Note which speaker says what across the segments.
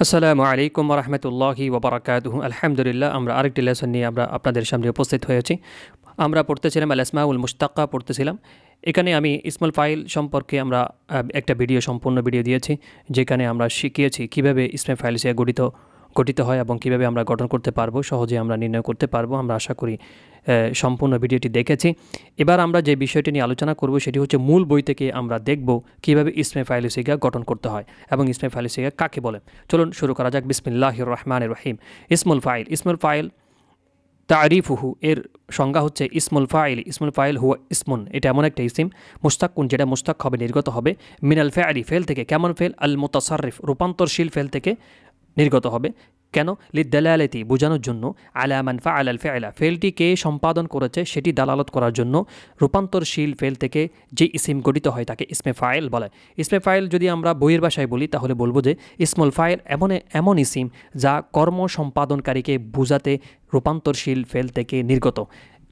Speaker 1: আসসালামু আলাইকুম রহমতুল্লাহি ওবরাকাতুহু। আলহামদুলিল্লাহ, আমরা আরেকটি লেসন নিয়ে আমরা আপনাদের সামনে উপস্থিত হয়েছি। আমরা পড়তেছিলাম আল আসমাউল মুশতাক্কা পড়তেছিলাম। এখানে আমি ইসমুল ফাইল সম্পর্কে আমরা একটা সম্পূর্ণ ভিডিও দিয়েছি, যেখানে আমরা শিখিয়েছি কীভাবে ইসমে ফাইল সে গঠিত হয় এবং কীভাবে আমরা গঠন করতে পারবো, সহজে আমরা নির্ণয় করতে পারবো। আমরা আশা করি সম্পূর্ণ ভিডিওটি দেখেছি। এবার আমরা যে বিষয়টি নিয়ে আলোচনা করব সেটি হচ্ছে মূল বই থেকে আমরা দেখব কীভাবে ইসমে ফাইল সিগা গঠন করতে হয় এবং ইসমে ফাইল সিগা কাকে বলে। চলুন শুরু করা যাক। বিসমিল্লাহির রহমানির রহিম। ইসমুল ফাইল তারিফুহু এর সংজ্ঞা হচ্ছে ইসমুল ফাইল হুয়া ইসমুন, এটা এমন একটা ইসিম মুস্তাকুন যেটা মুস্তাক হবে, নির্গত হবে, মিনাল ফেআলি ফেল থেকে। কেমন ফেল? আল মুতাসাররিফ রূপান্তরশীল ফেল থেকে নির্গত হবে। কেন? লিদালালাতি বোঝানোর জন্য, আলা মান ফাআল আল ফেআলা ফেলটি কে সম্পাদন করেছে সেটি দালালত করার জন্য রূপান্তরশীল ফেল থেকে যে ইসিম গঠিত হয় তাকে ইসমে ফাইল বলে। ইসমে ফাইল যদি আমরা বইয়ের ভাষায় বলি তাহলে বলবো যে ইসমুল ফাইল এমন ইসিম যা কর্ম সম্পাদনকারীকে বোঝাতে রূপান্তরশীল ফেল থেকে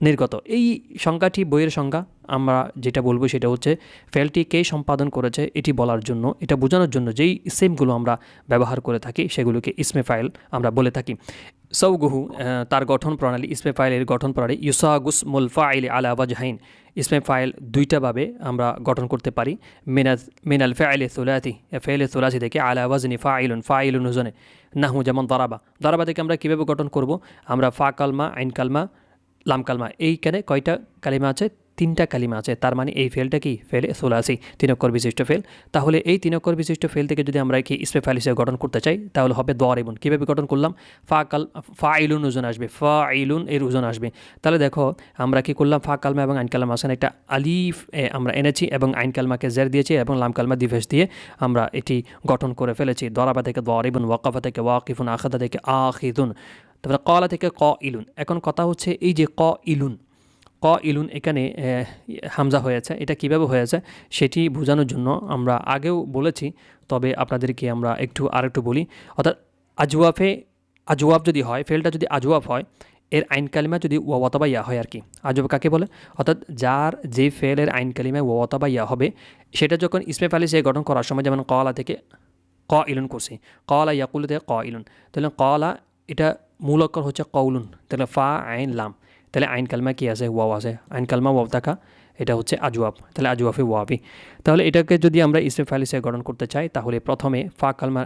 Speaker 1: নির্গত। এই সংজ্ঞাটি বইয়ের সংজ্ঞা। আমরা যেটা বলবো সেটা হচ্ছে ফেলটি কে সম্পাদন করেছে এটি বলার জন্য, এটা বোঝানোর জন্য যেই ইসিমগুলো আমরা ব্যবহার করে থাকি সেগুলোকে ইসমে ফাইল আমরা বলে থাকি। সৌগুহু তার গঠন প্রণালী, ইসমে ফাইলের গঠন প্রণালী। ইউসাগুস মুল ফাইল আলা ওয়াজহাইন, ইসমে ফাইল দুইটাভাবে আমরা গঠন করতে পারি। মিনাল ফেআলে সুলাসি, ফেলে সুলাসি থেকে, আলা ওয়াজনি ফাইলুন ওজনে। নাহু যেমন দারাবা থেকে আমরা কীভাবে গঠন করব? আমরা ফা কালমা, আইন কালমা, লাম কালমা, এইখানে কয়টা কালিমা আছে? 3টা কালিমা আছে। তার মানে এই ফেলটা কি? ফেলে সোলাসি, 3 অক্ষর বিশিষ্ট ফেল। তাহলে এই 3 অক্ষর বিশিষ্ট ফেল থেকে যদি আমরা কি ইসমে ফাইল হিসেবে গঠন করতে চাই তাহলে হবে দরিবুন। কীভাবে গঠন করলাম? ফাইলুন ওজন আসবে, ফাইলুন এর ওজন আসবে। তাহলে দেখো আমরা কি করলাম? ফা কালমা এবং আইন কালমা আসেন একটা আলিফ আমরা এনেছি এবং আইন কালমাকে জের দিয়েছি এবং লাম কালমা দিফেস দিয়ে আমরা এটি গঠন করে ফেলেছি। দরাবা থেকে দরিবুন, ওয়াকাফা থেকে ওয়াকিফুন, আখাদা থেকে আখিদুন, তারপরে কলা থেকে ক ইলুন। এখন কথা হচ্ছে এই যে ক ইলুন এখানে হামজা হয়েছে, এটা কিভাবে হয়েছে সেটি বোঝানোর জন্য আমরা আগেও বলেছি, তবে আপনাদেরকে আমরা আরেকটু বলি। অর্থাৎ আজওয়াব যদি হয়, ফেলটা যদি আজওয়াব হয়, এর আইন কালিমা যদি ওয়া অথবা ইয়া হয় আর কি। আজওয়াব কাকে বলে? অর্থাৎ যার যে ফেলের আইন কালিমায় ওয়া অথবা ইয়া হবে সেটা যখন ইসমে ফাইল সে গঠন করার সময়, যেমন কলা থেকে ক ইলুন করছি, কলা ইয়াকুল থেকে ক ইলুন, তাহলে কলা এটা মূল অক্ষর হচ্ছে কৌলুন, তাহলে ফা আইন লাম, তাহলে আইন কালমা কি আছে? ওয়াও আছে। আইন কালমা ওয়াও থাকা, এটা হচ্ছে আজওয়াব, তাহলে আজওয়াফি ওয়াবি। তাহলে এটাকে যদি আমরা ইসমে ফাইল হিসেবে গঠন করতে চাই তাহলে প্রথমে ফা কালমা,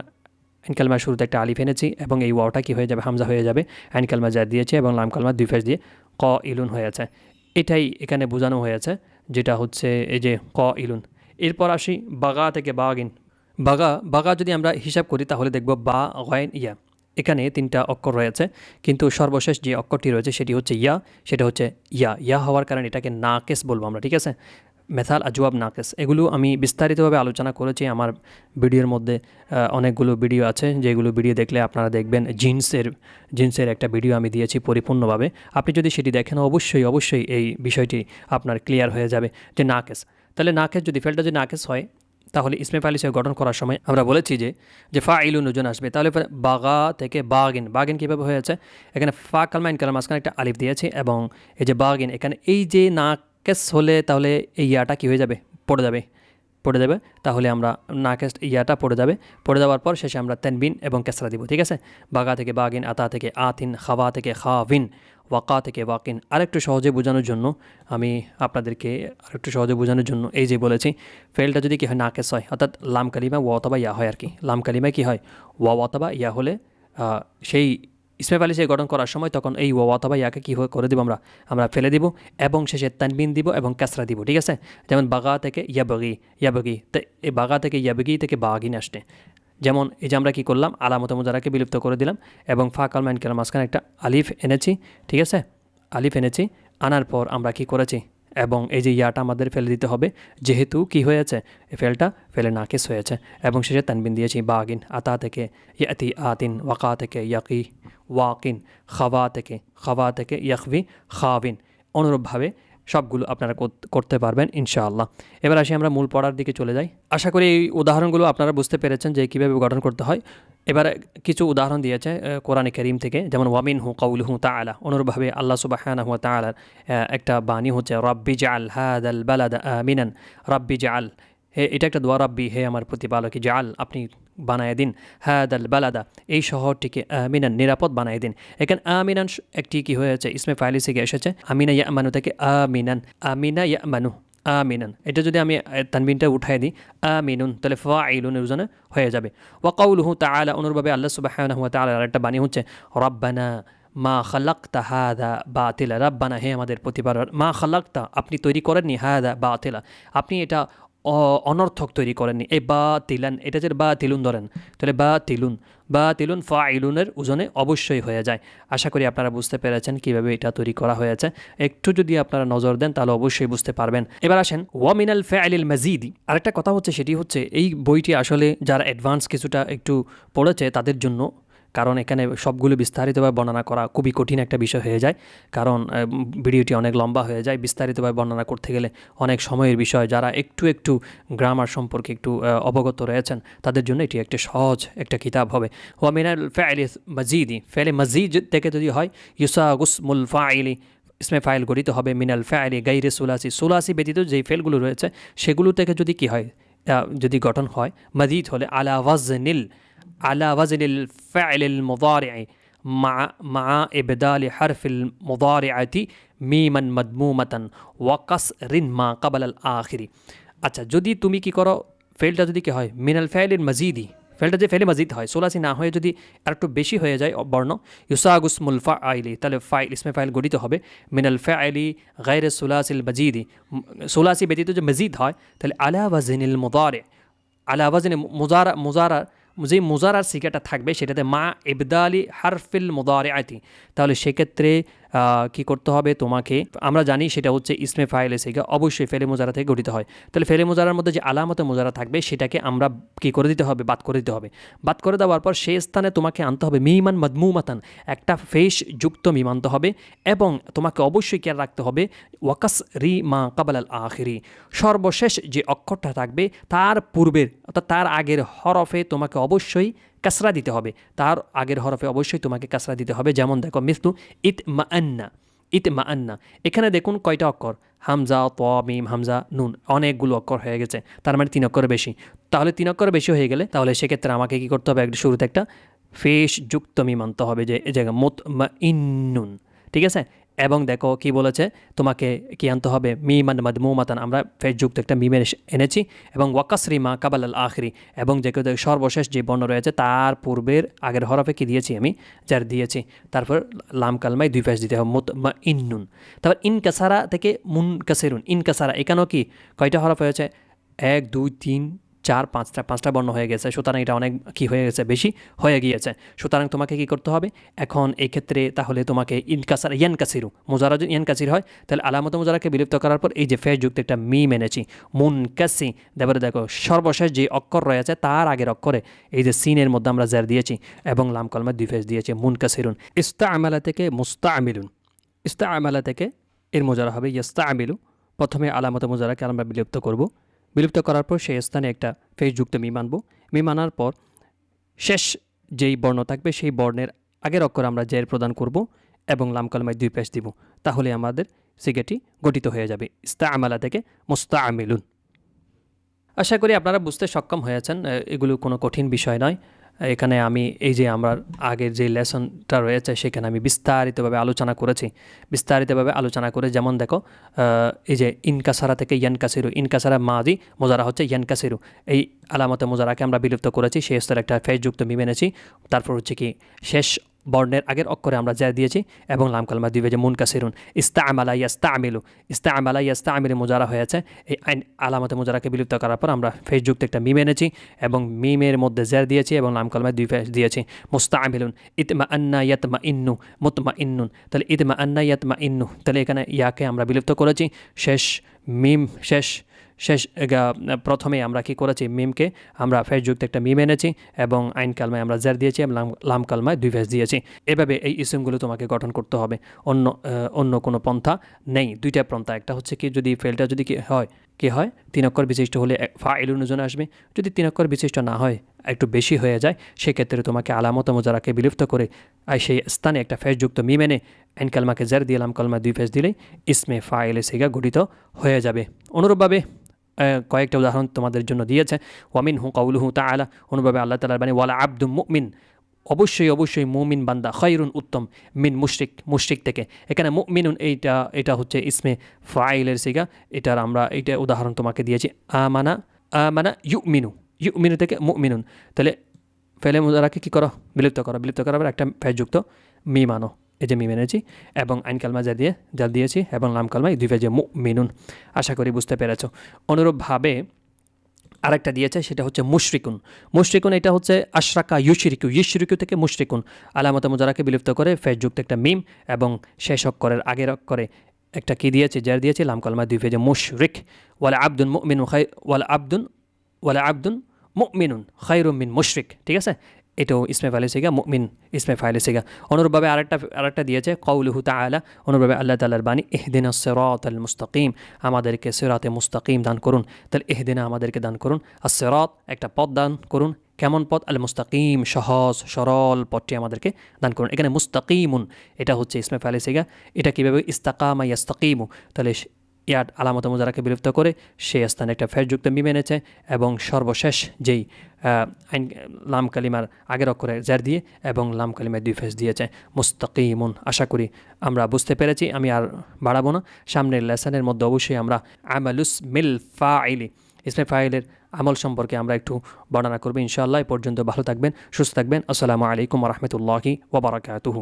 Speaker 1: আইন কালমার শুরুতে একটা আলিফ এনেছি এবং এই ওয়াওটা কি হয়ে যাবে? হামজা হয়ে যাবে। আইন কালমা যা দিয়েছে এবং লাম কালমা দুই ফেস দিয়ে ক ইলুন হয়েছে। এটাই এখানে বোঝানো হয়েছে, যেটা হচ্ছে এই যে ক ইলুন। এরপর আসি বাগা থেকে বাগিন। বাগা যদি আমরা হিসাব করি তাহলে দেখব বা গয়েন ইয়া, এখানে 3টা অক্ষর রয়েছে, কিন্তু সর্বশেষ যে অক্ষরটি রয়েছে সেটি হচ্ছে ইয়া। সেটা হচ্ছে ইয়া হওয়ার কারণে এটাকে নাকেস বলবো আমরা, ঠিক আছে? মেথাল, আজওয়াব, নাকেস, এগুলো আমি বিস্তারিতভাবে আলোচনা করেছি আমার ভিডিওর মধ্যে। অনেকগুলো ভিডিও আছে যেগুলো ভিডিও দেখলে আপনারা দেখবেন জিন্সের একটা ভিডিও আমি দিয়েছি পরিপূর্ণভাবে। আপনি যদি সেটি দেখেন অবশ্যই এই বিষয়টি আপনার ক্লিয়ার হয়ে যাবে যে নাকেস। তাহলে নাকেস যদি ফেলটা যদি নাকেস হয় তাহলে ইসমে ফাইল হিসেবে গঠন করার সময় আমরা বলেছি যে ফাইলুন ওজন আসবে। তাহলে বাগা থেকে বাগিন কীভাবে হয়েছে? এখানে ফা কালমা আইন কালমা মাঝখানে একটা আলিফ দিয়েছি এবং এই যে বাগিন, এখানে এই যে নাকেস হলে তাহলে এই ইয়াটা কী হয়ে যাবে? পড়ে যাবে। তাহলে আমরা নাকেস ইয়াটা পড়ে যাওয়ার পর শেষে আমরা তানবিন এবং কেসরা দিব, ঠিক আছে? বাগা থেকে বাগিন, আতা থেকে আতিন, খাওয়া থেকে খাওয়িন, ওয়াকা থেকে ওয়াকিন। আরেকটু সহজে বোঝানোর জন্য এই যে বলেছি, ফেলটা যদি কী হয়? নাকেস হয়, অর্থাৎ লাম কালিমা ওয়া অথবা ইয়া হয় আর কি। লাম কালিমায় কী হয়? ওয়া অথবা ইয়া হলে সেই ইসমে ফাইল হিসেবে গঠন করার সময় তখন এই ওয়া অথবা ইয়াকে কী করে দেবো? আমরা ফেলে দিব এবং শেষে তানবিন দিব এবং কাসরা দিব, ঠিক আছে? যেমন বাগা থেকে ইয়াবগি, তো এই বাগা থেকে ইয়াবগি থেকে বাগিন আসতে, যেমন এই যে আমরা কী করলাম? আলামতে মুজারাকে বিলুপ্ত করে দিলাম এবং ফা কালমা আইন কালমা মাঝখানে একটা আলিফ এনেছি, ঠিক আছে? আনার পর আমরা কি করেছি? এবং এই যে ইয়াটা আমাদের ফেলে দিতে হবে, যেহেতু কি হয়েছে? ফেলে নাকিস হয়েছে এবং শেষে তানবিন দিয়েছি। বাগিন, আতা থেকে ইয়াতি আতিন, ওয়াকা থেকে ইয়াকি ওয়াকিন, খাওয়া থেকে ইয়াকভি খাওয়িন। অনুরূপভাবে সবগুলো আপনারা করতে পারবেন ইনশাআল্লাহ। এবার আসি আমরা মূল পড়ার দিকে চলে যাই। আশা করি এই উদাহরণগুলো আপনারা বুঝতে পেরেছেন যে কীভাবে গঠন করতে হয়। এবার কিছু উদাহরণ দিয়েছে কোরআনে কারীম থেকে, যেমন ওয়ামিনহু কাউলুহু তাআলা। অনুরূপভাবে আল্লাহ সুবহানাহু ওয়া তাআলার একটা বাণী হচ্ছে রাব্বি জাআল হাযাল বালাদা আমিনান। রাব্বি জাআল, এটা একটা দোয়া। রাব্বি, হে আমার প্রতিপালক, জাআল আপনি বানায় দিন, হাদাল বালাদা এই শহরটিকে আমিনান নিরাপদ বানায় দিন। এখানে আমিনান একটি কি হয়েছে ইসমে ফাইল থেকে এসেছে, আমিনা ইয়ামানু থেকে আমিনান, আমিনা ইয়ামানু আমিনান। এটা যদি আমি তানবিনটা উঠাই দিই আমিনুন, তাহলে ফাইলুনের ওজনে হয়ে যাবে। ওয়া কাউলুহু তাআলা, অনুরূপভাবে আল্লাহ সুবহানাহু ওয়া তাআলার আরেকটা বাণী হচ্ছে রব্বানা মা খালাক্তা হাদা বাতিলা, রাব্বানা হে আমাদের প্রতিপালক, মা খালাক্তা আপনি তৈরি করেননি, হাদা বাতিলা আপনি এটা অনর্থক তৈরি করেননি। এই বা তিলান এটা যে বা তিলুন ধরেন, তাহলে বা তিলুন ফাইলুনের ওজনে অবশ্যই হয়ে যায়। আশা করি আপনারা বুঝতে পেরেছেন কিভাবে এটা তৈরি করা হয়েছে। একটু যদি আপনারা নজর দেন তাহলে অবশ্যই বুঝতে পারবেন। এবার আসেন ওয়া মিনাল ফাইলিল মাজিদি, আরেকটা কথা হচ্ছে সেটি হচ্ছে এই বইটি আসলে যারা অ্যাডভান্স কিছুটা একটু পড়েছে তাদের জন্য, কারণ এখানে সবগুলো বিস্তারিতভাবে বর্ণনা করা খুবই কঠিন একটা বিষয় হয়ে যায়, কারণ ভিডিওটি অনেক লম্বা হয়ে যায়। বিস্তারিতভাবে বর্ণনা করতে গেলে অনেক সময়ের বিষয়, যারা একটু গ্রামার সম্পর্কে একটু অবগত রয়েছেন তাদের জন্য এটি একটা সহজ একটা কিতাব হবে। ওয়া মিনাল ফাইলি মাজিদি, ফাইলে মাজিদ থেকে যদি হয় ইউসাগুসমুল ফাইলি ইসমে ফাইল গঠিত হবে মিনাল ফাইলি গাইরে সুলাসি ব্যতীত যেই ফেলগুলো রয়েছে সেগুলো থেকে যদি কি হয়, যদি গঠন হয় মাজিদ হলে আলা ওয়াজনিল ফাইলিল মুদারি'i মা ইবদালি হারফিল মুদারি'াতি মিমান মাদমুমাতান ওয়া কাসরিন মা ক্বাবলাল আখিরি। আচ্ছা, যদি তুমি কি করো, ফেলটা যদি কি হয় মিনাল ফাইলিল মাজিদি, ফেলটা যে ফেলে মাজিদ হয় সোলাসি না হয়ে যদি আর একটু বেশি হয়ে যায় বর্ণ ইউসাগুসমুল ফাইলি, তাহলে ফাইল ইসমে ফাইল গঠিত হবে মিনাল ফাইলি গায়রে সুলাসিল মাজিদি, সোলাসি ব্যতীত যে মাজিদ হয় তাহলে আলা ওয়াজনিল মুদারি', আলা ওয়াজনি মুজারা যে মুজারার সিগাটা থাকবে সেটাতে মা ইবদালি হারফিল মুদারি'াতি, তাহলে সেক্ষেত্রে কি করতে হবে তোমাকে, আমরা জানি সেটা হচ্ছে ইসমে ফাইলে সিগা অবশ্যই ফেলে মুজারা থেকে গঠিত হয়। তাহলে ফেলে মুজারার মধ্যে যে আলামতে মুজারা থাকবে সেটাকে আমরা কি করে দিতে হবে, বাদ করে দিতে হবে। বাদ করে দেওয়ার পর সেই স্থানে তোমাকে আনতে হবে মিমান মাদমুমাতান, একটা ফেশ যুক্ত মিম আনতে হবে, এবং তোমাকে অবশ্যই খেয়াল রাখতে হবে ওয়াকাস রি মা ক্বাবলাল আখিরি, সর্বশেষ যে অক্ষরটা থাকবে তার পূর্বের অর্থাৎ তার আগের হরফে তোমাকে অবশ্যই কাসরা দিতে হবে, তার আগের হরফে অবশ্যই তোমাকে কাসরা দিতে হবে। যেমন দেখো মিসলু ইতমাআন্না, এখানে দেখুন কয়টা অক্ষর, হামজা ত মিম হামজা নুন, অনেকগুলো অক্ষর হয়ে গেছে, তার মানে 3 অক্ষর বেশি। তাহলে 3 অক্ষর বেশি হয়ে গেলে তাহলে সেক্ষেত্রে আমাকে কি করতে হবে, একটা শুরুতে একটা ফেশ যুক্ত মিম আনতে হবে, যে এই জায়গায় মুতমাইন্নুন, ঠিক আছে। এবং দেখো কি বলেছে, তোমাকে কি আনতে হবে মিমান মাদমুমাতান, আমরা ফেশ যুক্ত একটা মিমের এনেছি, এবং ওয়াকাসরি মা ক্বাবলাল আখিরি, এবং যে সর্বশেষ যে বর্ণ রয়েছে তার পূর্বের আগের হরফে কি দিয়েছি আমি, যার দিয়েছি, তারপর লাম কালমায় 2 ফেশ দিতে হবে মুতমাইন্নুন। তারপর ইনকাসারা থেকে মুনকাসিরুন, ইনকাসারা এখানেও কি কয়টা হরফ হয়েছে, 1 2 3 4 5টা বর্ণ হয়ে গেছে, সুতরাং এটা অনেক কি হয়ে গেছে, বেশি হয়ে গিয়েছে। সুতরাং তোমাকে কি করতে হবে এখন এই ক্ষেত্রে, তাহলে তোমাকে ইনকাসারা ইয়ানকাসিরু, মুজারা যদি ইয়ানকাসির হয় তাহলে আলামত মুজারাকে বিলুপ্ত করার পর এই যে ফেস যুক্ত একটা মিম এনেছি মুনকাসি, তারপরে দেখো সর্বশেষ যে অক্ষর রয়েছে তার আগের অক্ষরে এই যে সিনের মধ্যে আমরা জার দিয়েছি এবং লাম কলমে 2 ফেস দিয়েছি মুনকাসিরুন। ইস্তাআমালা থেকে মুস্তাআমিলুন, ইস্তাআমালা থেকে এর মুজারা হবে ইস্তাআমিলু। প্রথমে আলামত মুজারাকে আমরা বিলুপ্ত করব, বিলুপ্ত করার পর সেই স্থানে একটা ফেসযুক্ত মিম আনবো, মিম আনার পর শেষ যেই বর্ণ থাকবে সেই বর্ণের আগের অক্ষর আমরা জের প্রদান করব এবং লাম কলমায় 2 পেশ দিব, তাহলে আমাদের সিগাটি গঠিত হয়ে যাবে ইস্তাআমালা থেকে মুস্তাআমিলুন। আশা করি আপনারা বুঝতে সক্ষম হয়েছেন, এগুলো কোনো কঠিন বিষয় নয়। এখানে আমি এই যে আমার আগের যে লেসনটা রয়েছে সেখানে আমি বিস্তারিতভাবে আলোচনা করে, যেমন দেখো এই যে ইনকাসারা থেকে ইয়ানকাসিরু, ইনকাসারা মাদি মোজারা হচ্ছে ইয়ানকাসিরু, এই আলামতে মোজারাকে আমরা বিলুপ্ত করেছি, সেই স্তরে একটা ফেসযুক্ত মিম এনেছি, তারপর হচ্ছে কি শেষ বর্ণের আগের অক্ষরে আমরা জের দিয়েছি এবং লাম কালমা 2 যে মুনকাসিরুন। ইস্তাআমালা ইয়াস্তাআমিলু মুজারা হয়েছে, এই আলামতে মুজারাকে বিলুপ্ত করার পর আমরা ফেসযুক্ত একটা মিম এনেছি এবং মিমের মধ্যে জের দিয়েছি এবং লাম কালমায় 2 ফেস দিয়েছি মুস্তাআমিলুন। ইতমাআন্না ইয়াতমাইন্নু মুতমাইন্নুন, তাহলে ইতমাআন্না ইয়াতমাইন্নু, তাহলে এখানে ইয়াকে আমরা বিলুপ্ত করেছি, শেষ মিম শেষ প্রথমে আমরা কি করেছি, মিমকে আমরা ফেসযুক্ত একটা মিম এনেছি এবং আইন কালমায় আমরা জের দিয়েছি এবং লাম কালমায় 2 ফেস দিয়েছি। এভাবে এই ইসমগুলো তোমাকে গঠন করতে হবে, অন্য কোনো পন্থা নেই। 2টা পন্থা, একটা হচ্ছে কি যদি ফেলটা যদি কি হয় 3 অক্ষর বিশিষ্ট হলে ফাইলুন ওজনে আসবে, যদি 3 অক্ষর বিশিষ্ট না হয় একটু বেশি হয়ে যায় সেক্ষেত্রে তোমাকে আলামত মুজারাকে বিলুপ্ত করে সেই স্থানে একটা ফেসযুক্ত মিম এনে আইন কালমাকে জের দিয়ে লাম কালমায় 2 ফেস দিলেই ইসমে ফাইলে সিগা গঠিত হয়ে যাবে। অনুরূপভাবে কয়েকটা উদাহরণ তোমাদের জন্য দিয়েছে। ওয়ামিন হু কাউলুহু তাআলা, অনুভাবে আল্লাহ তাআলার বাণী, ওয়ালা আব্দুম মুমিন, অবশ্যই মুমিন বান্দা, খৈরুন উত্তম, মিন মুশরিক থেকে। এখানে মুমিনুন এটা হচ্ছে ইসমে ফাইলের সিগা, এটার আমরা এইটা উদাহরণ তোমাকে দিয়েছি। আমানা ইউমিনু থেকে মুমিনুন। তাহলে ফেলে মুদারাকে কী করো? বিলুপ্ত করার একটা ফেজযুক্ত মিম আনো, এই যে মিম এনেছি, এবং আইন কালমা যা দিয়েছি, এবং লাম কালমায় দুই ফেজে মুমিনুন। আশা করি বুঝতে পেরেছ। অনুরূপভাবে আরেকটা দিয়েছে, সেটা হচ্ছে মুশরিকুন এটা হচ্ছে আশরাকা ইউশরিকু থেকে মুশরিকুন, আলামত মুজারাকে বিলুপ্ত করে ফেজযুক্ত একটা মিম, এবং শেষ অক্ষরের আগের অক্ষরে একটা কি দিয়েছে? জার দিয়েছে, লাম কালমা দুই ফেজে মুশরিক। ওয়ালা আব্দুন মুমিনুন ওয়ালা আব্দুন মুমিনুন খায়রুম মিন মুশরিক। ঠিক আছে, এটাও ইসমে ফাইলে সিগা, মুমিন ইসমে ফাইলে সিগা। অনুরূপভাবে আরেকটা দিয়েছে কাউলুহু তাআলা, অনুরূপভাবে আল্লাহ তাআলার বাণী, ইহদিনাস সিরাতাল মুস্তাকিম, আমাদেরকে সিরাতে মুস্তাকিম দান করুন। তাহলে ইহদিনা আমাদেরকে দান করুন, as-সিরাত একটা পথ দান করুন। কেমন পথ? আল মুস্তাকিম, সহজ সরল পথটি আমাদেরকে দান করুন। এখানে মুস্তাকিমুন এটা হচ্ছে ইসমে ফাইলে সিগা। এটা কীভাবে? ইস্তাকামা ইয়াস্তাকিমু, তাহলে ইয়ার আলামত মুজারাকে বিলুপ্ত করে সেই স্থানে একটা ফেরযুক্ত মিম এনেছে, এবং সর্বশেষ যেই আইন লাম কালিমার আগের অক্ষরে জার দিয়ে এবং লাম কালিমায় দুই ফেস দিয়েছে, মুস্তাকিমুন। আশা করি আমরা বুঝতে পেরেছি, আমি আর বাড়াবো না। সামনের লেসনের মধ্যে অবশ্যই আমরা আমালুস মিল ফাইলি, ইসমে ফাইলের আমল সম্পর্কে আমরা একটু বর্ণনা করবো ইনশাআল্লাহ। এ পর্যন্ত ভালো থাকবেন, সুস্থ থাকবেন। আসসালামু আলাইকুম ওয়া রাহমাতুল্লাহি ওয়া বারাকাতুহু।